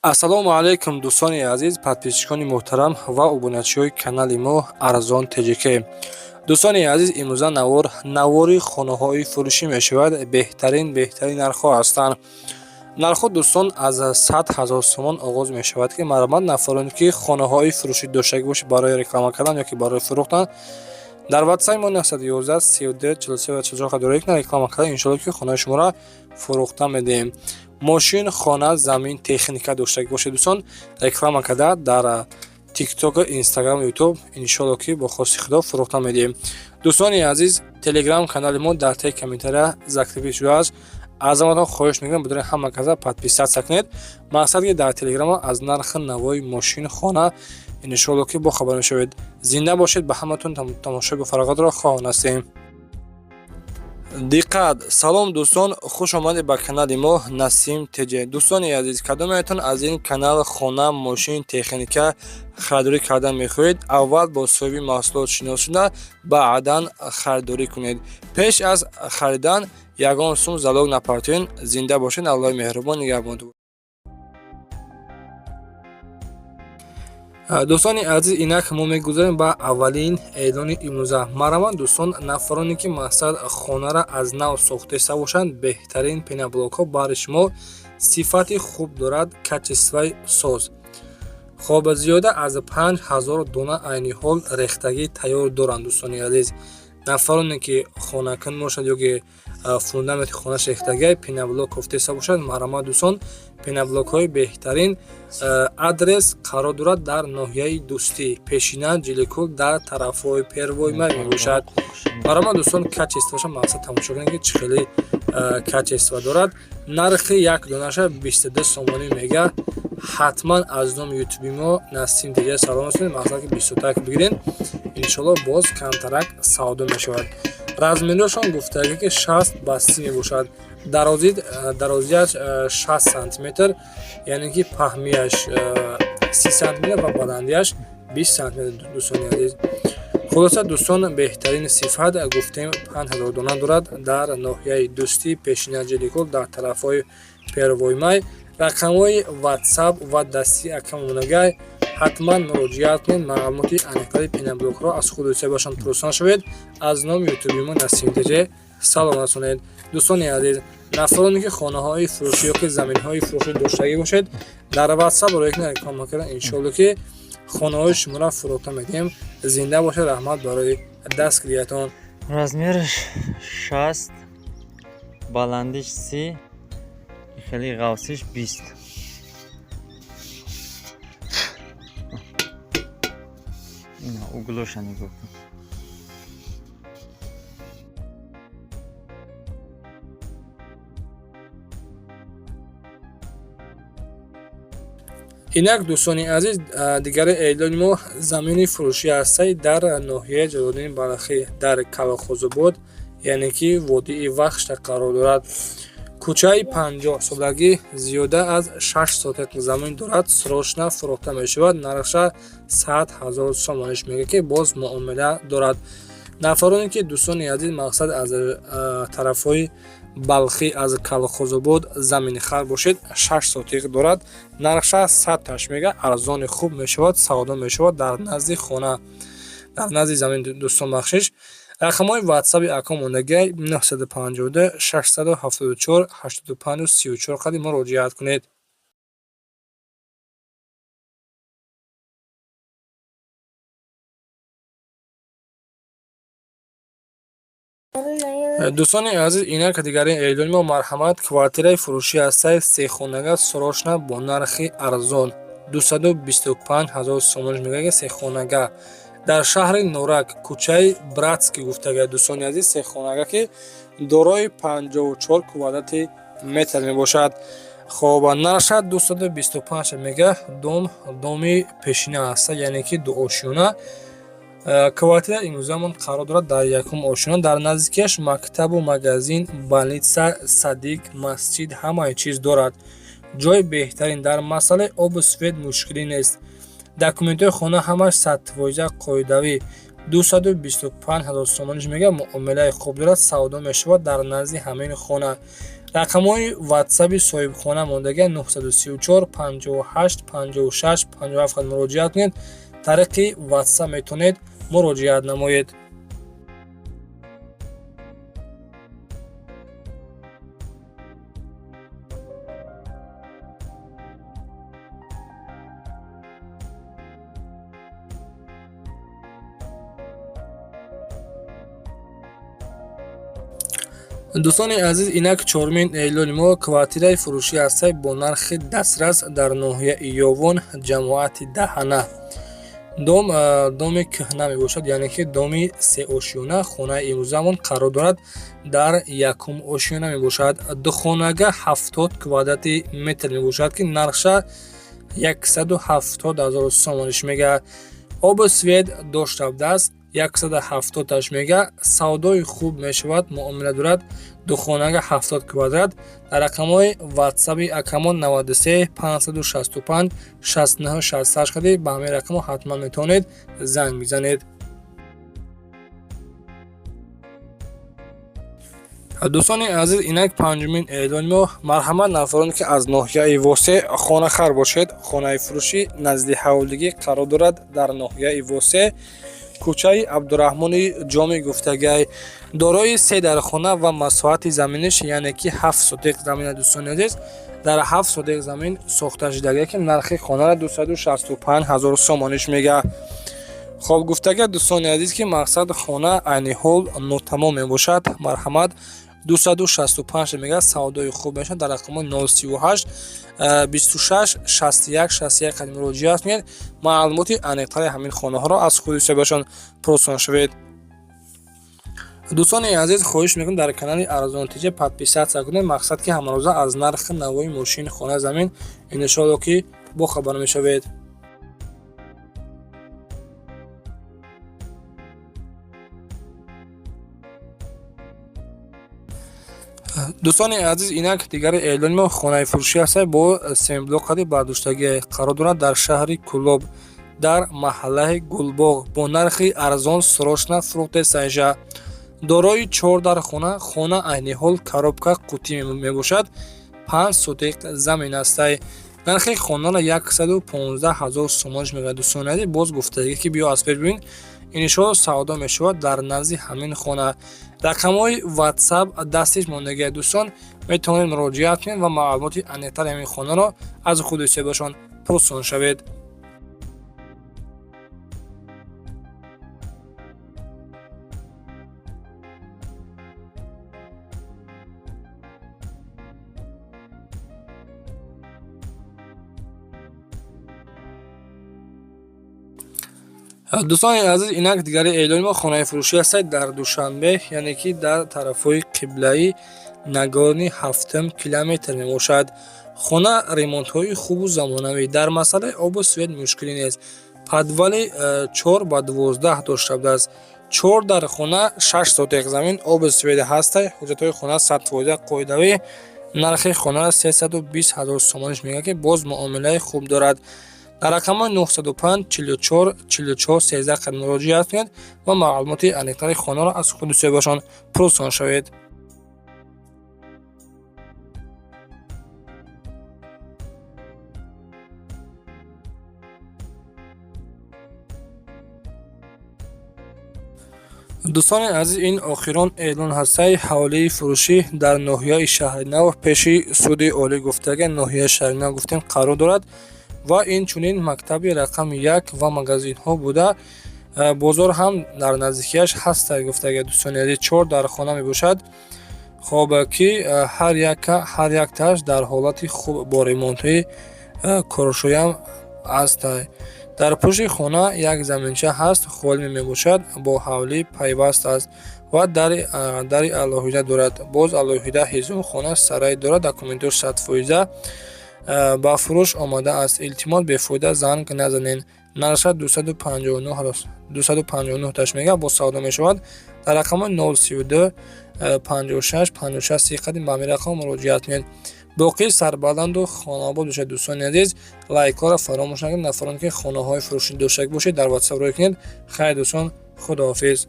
ассалому алайкум дӯстони азиз, подписчикони муҳтарам ва обуначиҳои канали мо Арзон TGK. Дӯстони азиз, имрӯза навори хонаҳои фурӯшӣ мешавад. Беҳтарин нархҳо ҳастанд. Нархҳо дӯстон аз 100,000 сомон оғоз мешавад ки марҳамат нафароне ки хонаҳои фурӯшӣ доштагӣ бошед барои реклама кардан ё ки барои фурӯхтан дар WhatsApp мо 911 32 43 44 доред на реклама кардан иншоалло ки хонаи шуморо фурӯхта медиҳем. Мошин, хона, замин, техника доштагӣ бошед дӯстон, реклама карда дар TikTok, Instagram, YouTube иншоалло ки бо хости Худо фурӯхта медиҳем. Дӯстони азиз, Telegram канали мо дар таи комментария зактивӣ шудааст. аз аматон хоҳиш мекунам бидуни ҳама каса подписатсия кунед. мақсад ки дар Telegram аз нархи навои мошин, хона иншоалло ки бохабар мешавед. Зинда бошед. Ба ҳаматон тамошои фарогатро хоҳон ҳастем. диққат! Салом дӯстон, хуш омадед ба канали мо Насим TG. Дӯстони азиз, кадомеатон аз ин канал хона, мошин, техника харидорӣ кардан мехоҳед? Аввал бо соҳиби маҳсулот шинос шуда, баъдан харидорӣ кунед. Пеш аз харидан ягон сум залог напартоен. Зинда бошед. Аллоҳи меҳрубон нигаҳбон. дӯстони азиз, инак мо мегузарем ба аввалин эълони имрӯза. Марҳамат дӯстон, нафароне ки мақсад хонара аз нав сохта иста бошанд, беҳтарин пеноблокҳо бари шумо сифати хуб дорад. качествои соз хоб зиёда аз 5000 дона айни ҳол рехтагӣ тайёр доранд. дӯстони азиз, нафароне ки хонакун бошад ё ки фундаменти хонаш рехтагӣ пеноблок кофта иста бошад, марҳамат дӯстон, пеноблокҳои беҳтарин адрес қарор дорад дар ноҳияи Дӯстӣ, пешина Ҷиликӯл дар тарафҳои первои май мебошад. марҳамат дӯстон, качество бошад, мақсад тамошо кунед ки чӣ хеле качество дорад. нархи як донаша 22 сомонӣ мега. ҳатман аз номи ютуби мо Насим TG салом расонед. мақсад ки 20 так бигирен, иншоалло боз камтарак савдо мешавад. размерашон гуфтагӣ ки 60 ба 30 мебошад. дарозиаш 60 сантиметр, яъне ки паҳмияш 30 сантиметр ва баландияш 20 сантиметр. дӯстони азиз, хулоса дӯстон, беҳтарин сифат гуфтем 5000 дона дорад дар ноҳияи Дӯстӣ, пешина Ҷиликӯл дар тарафҳои первои май. рақамҳои WhatsApp ва дастии акамонагай ҳатман муроҷиат кунед. маълумоти аниқтари пеноблокҳоро аз худусиябашон пурсанд шавед. аз номи ютуби мо Насим TG салом расонед. дӯстони азиз, нафароне ки хонаҳои фурӯшӣ ё ки заминҳои фурӯшӣ доштагӣ бошед, дар WhatsApp рӯйкна реклама кардан иншоалло ки хонаҳои шуморо фурӯхта медиҳем. зинда бошед. раҳмат барои дастгириятон. размераш 60, баландиш 30, хели ғавсиш 20. ина углоша нигоҳ кун. инак дӯстони азиз, дигари эълони мо замини фурӯшӣ ҳастаи дар ноҳияи ҷалолиддини Балахӣ дар Калохозобод, яъне ки водии Вахшта қарор дорад. кӯчаи 50-солагӣ зиёда аз 6 сотиқ замин дорад. срочна фурӯхта мешавад. нархша 100,000 сомониш мега ки боз муомила дорад. нафароне ки дӯстони азиз мақсад аз тарафҳои Балхӣ, аз Калохозобод замини хар бошед, 6 сотиқ дорад. нархша 100 таш мега. арзони хуб мешавад, савдо мешавад дар назди хона, дар назди замин. дӯстон бахшиш рақамҳои WhatsApp-и акомондагӣ 952 674 85 34 қади муроҷиат кунед. дӯстони азиз, инак дигари эълони мо марҳамат квартираи фурӯшӣ ҳастаи сехонага срочна бо нархи арзон 225,000 сомониш мега. сехонага дар шаҳри Норак, кӯчаи Братский гуфтага. дӯстони азиз, сехонага ки дорои 54 квадрати метр мебошад. хоб нархша 225 мега. доми пешина ҳаста, яъне ки дуошиёна. квартира имрӯзамон қарор дорад дар якум ошиёна. дар наздикиаш мактабу магазин, больница, садик, масҷид, ҳамаи чиз дорад. ҷои беҳтарин. дар масъалаи обу свет мушкилӣ нест. документҳои хона ҳамаш сатвоиза қоидавӣ 225,000 сомониш мега. муомилаи хуб дорад, савдо мешавад дар назди ҳамин хона. рақамҳои ватсаби соҳибхона мондаги 934 58 56 57 муроҷиат кунед. тариқи ватсап метавонед муроҷиат намоед. дӯстони азиз, инак чормин эълони мо квартираи фурӯшӣ ҳастад бо нархи дастрас дар ноҳияи Ёвон, ҷамоати Даҳана. доми кӯҳна мебошад, яъне ки доми сеошиёна. хонаи имрӯзамон қарор дорад дар якум ошиёна мебошад. духонага 70 квадрати метр мебошад ки нархша 170,000 сомониш мега. оби свет доштабдааст 170 мега. савдои хуб мешавад, муомила дорад. духонага 70 квадрат. дар рақамҳои ватсаби акамон 93 565 69 68 кади ба ҳамин рақамҳо ҳатман метавонед занг бизанед. дӯстони азиз, инак панҷумин эълони мо. марҳамат нафароне ки аз ноҳияи Восе хонахар бошед. хонаи фурӯшӣ назди ҳавлигӣ қарор дорад дар ноҳияи Восе, кӯчаи Абдураҳмони ҷоми гуфтагай. дорои 3 дархона ва масоҳати заминиш, яъне ки 7 сотиқ замин. дӯстони азиз, дар 7 сотиқ замин сохта шудагае ки нархи хонара 265,000 сомониш мега. хоб гуфтага дӯстони азиз ки мақсад хона айни ҳол нотамом мебошад. марҳамат 265 мега. савдои хуб мешавад. дар рақамҳои 038 26 61 61 қадим муроҷиат кунед. маълумоти аниқтари ҳамин хонаҳоро аз худи соҳибашон пурсон шавед. дӯстони азиз, хоҳиш мекунам дар канали Арзонтиҷа подписатсия кунед. мақсад ки ҳамарӯза аз нархи навои мошини хона замин иншоалло ки бохабар мешавед. дӯстони азиз, инак дигари эълони мо хонаи фурӯшӣ ҳастад бо семблоқади бардоштагӣ қарор дорад дар шаҳри Кӯлоб, дар маҳаллаи Гулбоғ, бо нархи арзон срочно фурӯхта саиша. дорои 4 дархона. хона айни ҳол коробка қутӣ мебошад. 5 сотиқ замин ҳастай. нархи хонара 115,000 сомониш мега. дӯстони азиз, боз гуфтагӣ ки биё аз пеш бибин, иншоалло савдо мешавад дар назди ҳамин хона. рақамҳои ватсап дастиш мондагиа дӯстон, метавонед муроҷиат кунед ва маълумоти аниқтари ҳамин хонаро аз худи соҳибашон пурсон шавед. дӯстони азиз, инак дигари эълони мо хонаи фурӯшӣ ҳастад дар Душанбе, яъне ки дар тарафҳои қиблаи Нагорни 7 километр мебошад. хона ремонтҳои хубу замонавӣ. дар масъалаи обу свет мушкилӣ нест. подвали 4 ба 12 доштабдааст. 4 дар хона 6 сотиқ замин, обу свет ҳастай. ҳуҷҷатҳои хона 100% қоидавӣ. нархи хонара 320,000 сомониш мега ки боз муомилаи хуб дорад. дар рақамҳои 905 44 44 13 қадим муроҷиат кунед ва маълумоти аниқтари хонаро аз худи соҳибашон пурсон шавед. дӯстони азиз, ин охирон эълон ҳастаи ҳавлии фурӯшӣ дар ноҳияи Шаҳри Нав, пеши суди олӣ гуфтага ноҳияи Шаҳри Нав гуфтем қарор дорад ва инчунин мактаби рақами 1 ва магазинҳо буда бозор ҳам дар наздикияш ҳастай гуфтага. дӯстони азиз, 4 дар хона мебошад. хоб ки ҳар якташ дар ҳолати хуб бо ремонтҳои коршоям ҳастай. дар пушти хона як заминча ҳаст, холӣ мебошад, бо ҳавлӣ пайваст аст ва дари алоҳида дорад. боз алоҳида ҳизбхона сарай дорад. документош 100% ба фурӯш омада аст. илтимос бефоида занг назанед. нарша 259 мега бо савдо мешавад. дар рақамҳои 032 56 56 30 қадим ба ҳамин рақам муроҷиат кунед. боқӣ сарбаланду хонобод бошед. дӯстони азиз, лайкҳоро фаромӯш накунед. нафароне ки хонаҳои фурӯшӣ доштак бошед дар ватсап рӯй кунед. хайр дӯстон, худоҳофиз.